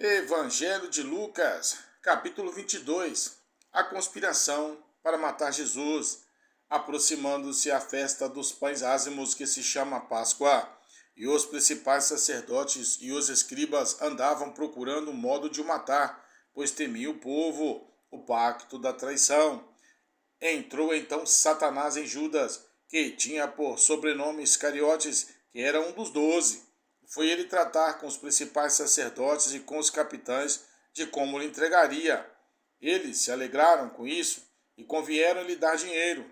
Evangelho de Lucas, capítulo 22. A conspiração para matar Jesus. Aproximando-se a festa dos pães ázimos, que se chama Páscoa, e os principais sacerdotes e os escribas andavam procurando um modo de o matar, pois temia o povo, o pacto da traição. Entrou então Satanás em Judas, que tinha por sobrenome Iscariotes, que era um dos 12. Foi ele tratar com os principais sacerdotes e com os capitães de como lhe entregaria. Eles se alegraram com isso e convieram lhe dar dinheiro.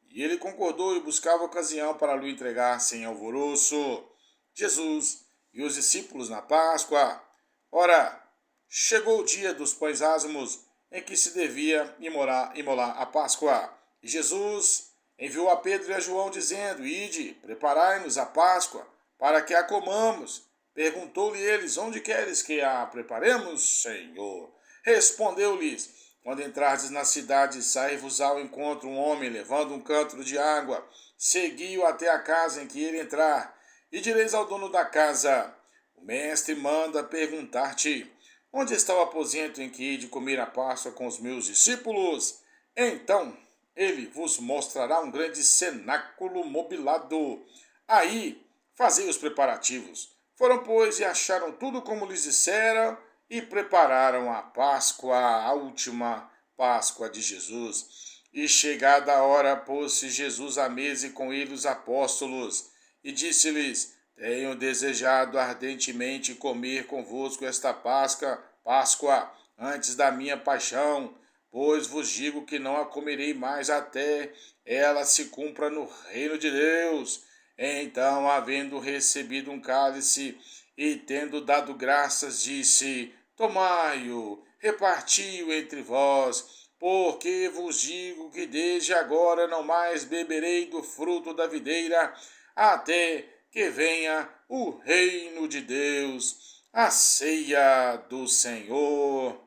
E ele concordou e buscava ocasião para lhe entregar sem alvoroço. Jesus e os discípulos na Páscoa. Ora, chegou o dia dos pães ázimos, em que se devia imolar a Páscoa. E Jesus enviou a Pedro e a João, dizendo: Ide, preparai-nos a Páscoa, para que a comamos. Perguntou-lhe eles: Onde queres que a preparemos, Senhor? Respondeu-lhes: Quando entrardes na cidade, sai-vos ao encontro um homem levando um cântaro de água. Segui-o até a casa em que ele entrar, e direis ao dono da casa: O mestre manda perguntar-te: Onde está o aposento em que hei de comer a Páscoa com os meus discípulos? Então ele vos mostrará um grande cenáculo mobilado. Aí fazei os preparativos. Foram, pois, e acharam tudo como lhes dissera, e prepararam a Páscoa, a última Páscoa de Jesus. E chegada a hora, pôs-se Jesus à mesa e com ele os apóstolos, e disse-lhes: Tenho desejado ardentemente comer convosco esta Páscoa antes da minha paixão, pois vos digo que não a comerei mais até ela se cumpra no reino de Deus. Então, havendo recebido um cálice e tendo dado graças, disse: Tomai-o, reparti-o entre vós, porque vos digo que desde agora não mais beberei do fruto da videira, até que venha o reino de Deus. A ceia do Senhor.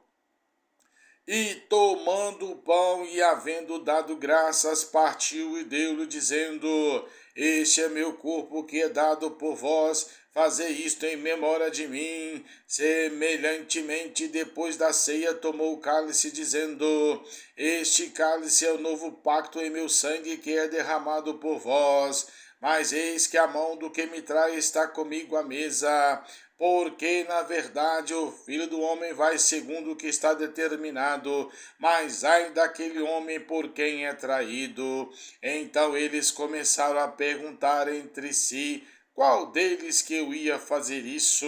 E tomando o pão e havendo dado graças, partiu e deu-lhe, dizendo: Este é meu corpo que é dado por vós, fazei isto em memória de mim. Semelhantemente, depois da ceia, tomou o cálice, dizendo: Este cálice é o novo pacto em meu sangue, que é derramado por vós. Mas eis que a mão do que me trai está comigo à mesa. Porque, na verdade, o Filho do Homem vai segundo o que está determinado, mas ai daquele homem por quem é traído. Então eles começaram a perguntar entre si qual deles que eu ia fazer isso,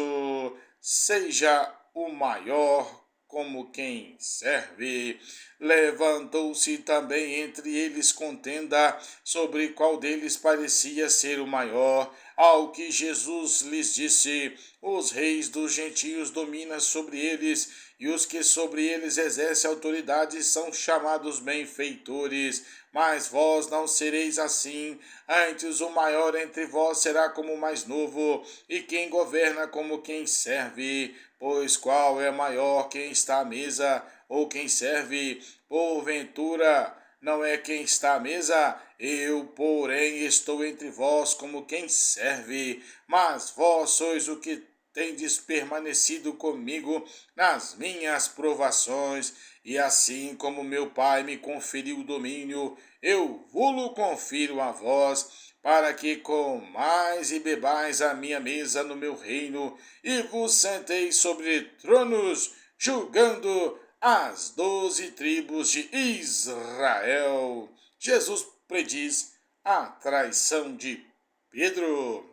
seja o maior como quem serve. Levantou-se também entre eles contenda sobre qual deles parecia ser o maior. Ao que Jesus lhes disse: Os reis dos gentios dominam sobre eles, e os que sobre eles exercem autoridade são chamados benfeitores. Mas vós não sereis assim. Antes o maior entre vós será como o mais novo, e quem governa como quem serve. Pois qual é maior, quem está à mesa ou quem serve? Porventura não é quem está à mesa? Eu, porém, estou entre vós como quem serve. Mas vós sois o que tendes permanecido comigo nas minhas provações, e assim como meu Pai me conferiu o domínio, eu vou-lo confiro a vós, para que comais e bebais a minha mesa no meu reino, e vos senteis sobre tronos, julgando as 12 tribos de Israel. Jesus prediz a traição de Pedro.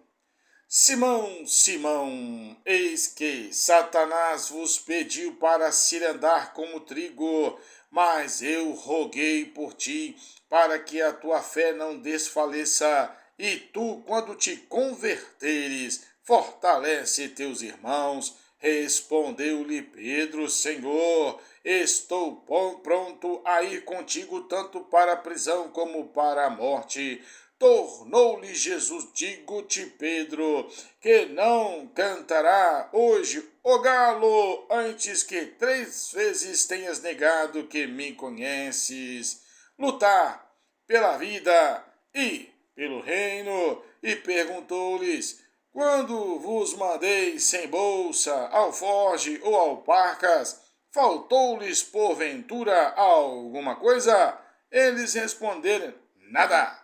Simão, Simão, eis que Satanás vos pediu para cirandar como trigo, mas eu roguei por ti, para que a tua fé não desfaleça, e tu, quando te converteres, fortalece teus irmãos. Respondeu-lhe Pedro: Senhor, estou pronto a ir contigo tanto para a prisão como para a morte. Tornou-lhe Jesus: Digo-te, Pedro, que não cantará hoje o galo antes que 3 vezes tenhas negado que me conheces. Lutar pela vida e pelo reino. E perguntou-lhes: Quando vos mandei sem bolsa, alforge ou alparcas, faltou-lhes porventura alguma coisa? Eles responderam, nada.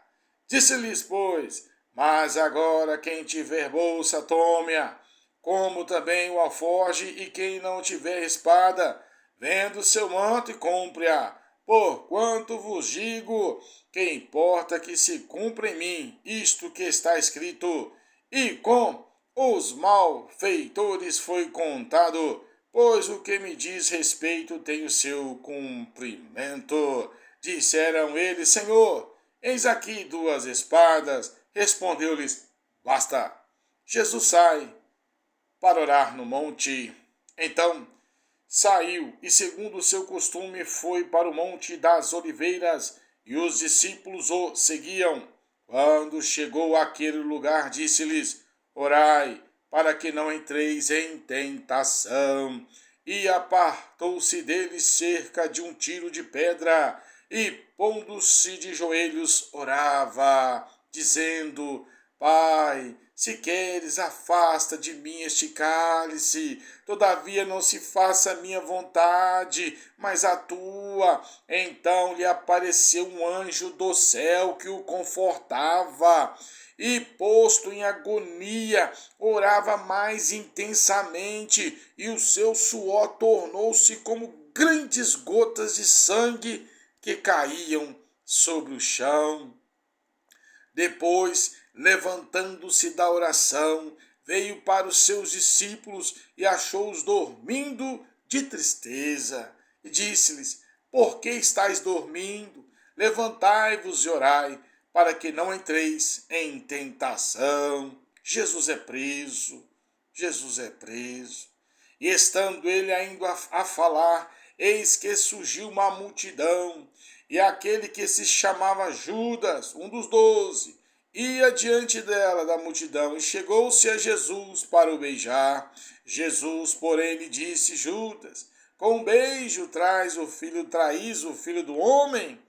Disse-lhes, pois, mas agora quem tiver bolsa, tome-a, como também o alforge, e quem não tiver espada, venda o seu manto e compre-a. Porquanto vos digo, que importa que se cumpra em mim isto que está escrito, e com os malfeitores foi contado, pois o que me diz respeito tem o seu cumprimento. Disseram eles, Senhor, eis aqui 2 espadas. Respondeu-lhes, basta. Jesus sai para orar no monte. Então saiu e, segundo o seu costume, foi para o Monte das Oliveiras, e os discípulos o seguiam. Quando chegou àquele lugar, disse-lhes, orai, para que não entreis em tentação. E apartou-se deles cerca de um tiro de pedra, e, pondo-se de joelhos, orava, dizendo, Pai, se queres, afasta de mim este cálice, todavia não se faça a minha vontade, mas a tua. Então lhe apareceu um anjo do céu que o confortava, e, posto em agonia, orava mais intensamente, e o seu suor tornou-se como grandes gotas de sangue que caíam sobre o chão. Depois, levantando-se da oração, veio para os seus discípulos e achou-os dormindo de tristeza. E disse-lhes, por que estáis dormindo? Levantai-vos e orai, para que não entreis em tentação. Jesus é preso, Jesus é preso. E estando ele ainda a falar, eis que surgiu uma multidão, e aquele que se chamava Judas, um dos 12, ia diante dela, da multidão, e chegou-se a Jesus para o beijar. Jesus, porém, lhe disse, Judas, com um beijo traís o filho do homem?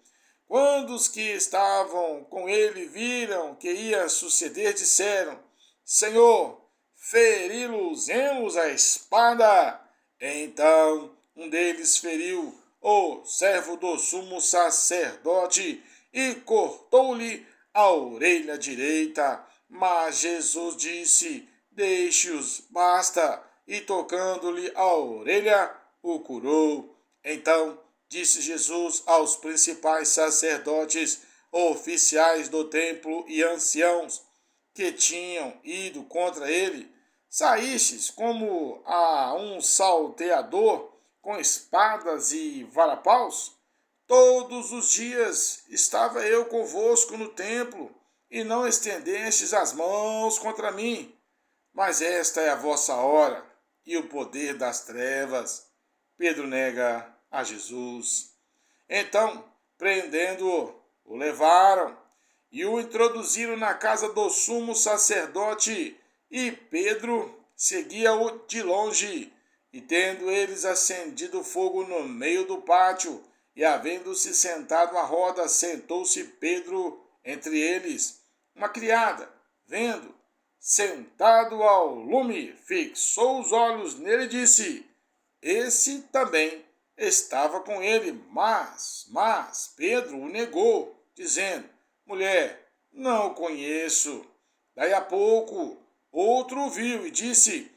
Quando os que estavam com ele viram que ia suceder, disseram, Senhor, feri-los-emos a espada. Então um deles feriu o servo do sumo sacerdote e cortou-lhe a orelha direita. Mas Jesus disse, deixe-os, basta. E tocando-lhe a orelha, o curou. Então disse Jesus aos principais sacerdotes, oficiais do templo e anciãos que tinham ido contra ele, saístes como a um salteador com espadas e varapaus? Todos os dias estava eu convosco no templo, e não estendestes as mãos contra mim. Mas esta é a vossa hora e o poder das trevas. Pedro nega a Jesus. Então, prendendo-o, o levaram e o introduziram na casa do sumo sacerdote, e Pedro seguia-o de longe. E tendo eles acendido fogo no meio do pátio, e havendo-se sentado à roda, sentou-se Pedro entre eles. Uma criada, vendo, sentado ao lume, fixou os olhos nele e disse, esse também estava com ele, mas Pedro o negou, dizendo, mulher, não o conheço. Daí a pouco, outro o viu e disse,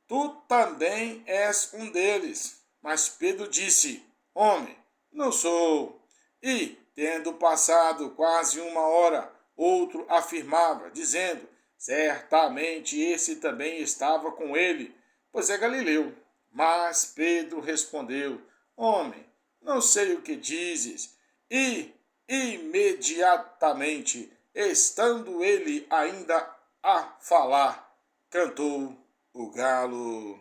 tu também és um deles. Mas Pedro disse, homem, não sou. E, tendo passado quase 1 hora, outro afirmava, dizendo, certamente esse também estava com ele, pois é galileu. Mas Pedro respondeu, homem, não sei o que dizes. E, imediatamente, estando ele ainda a falar, cantou o galo.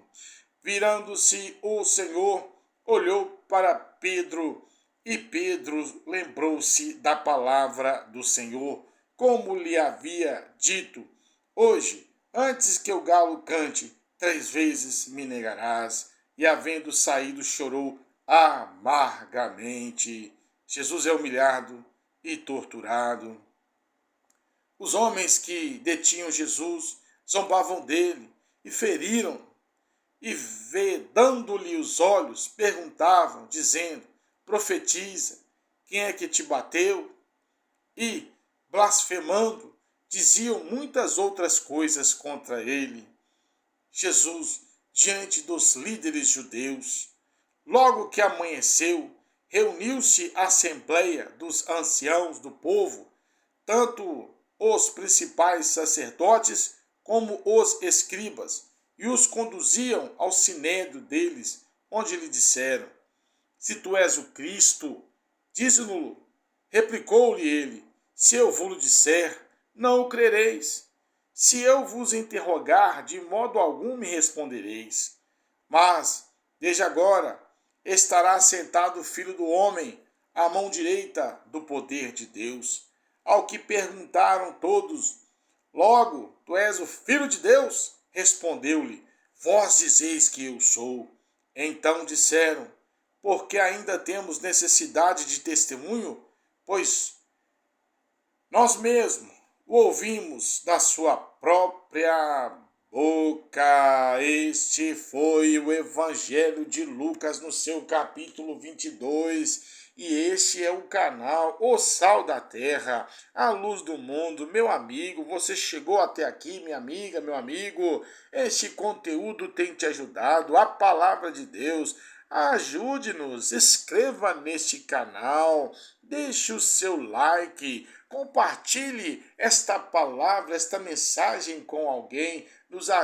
Virando-se o Senhor, olhou para Pedro, e Pedro lembrou-se da palavra do Senhor, como lhe havia dito, hoje, antes que o galo cante, 3 vezes me negarás. E havendo saído, chorou amargamente. Jesus é humilhado e torturado. Os homens que detinham Jesus zombavam dele e feriram, e vedando-lhe os olhos, perguntavam, dizendo: profetiza, quem é que te bateu? E, blasfemando, diziam muitas outras coisas contra ele. Jesus, diante dos líderes judeus, logo que amanheceu, reuniu-se a assembleia dos anciãos do povo, tanto os principais sacerdotes como os escribas, e os conduziam ao sinédrio deles, onde lhe disseram: se tu és o Cristo, dize-no-lo. Replicou-lhe ele: se eu vos disser, não o crereis. Se eu vos interrogar, de modo algum me respondereis. Mas, desde agora, estará sentado o Filho do Homem, à mão direita do poder de Deus. Ao que perguntaram todos: logo, tu és o Filho de Deus? Respondeu-lhe: vós dizeis que eu sou. Então disseram: porque ainda temos necessidade de testemunho? Pois nós mesmos o ouvimos da sua própria boca. Este foi o Evangelho de Lucas no seu capítulo 22. E este é o canal O Sal da Terra, a luz do mundo. Meu amigo, você chegou até aqui, minha amiga, meu amigo. Este conteúdo tem te ajudado, a palavra de Deus. Ajude-nos, inscreva neste canal, deixe o seu like, compartilhe esta palavra, esta mensagem com alguém, nos ajude.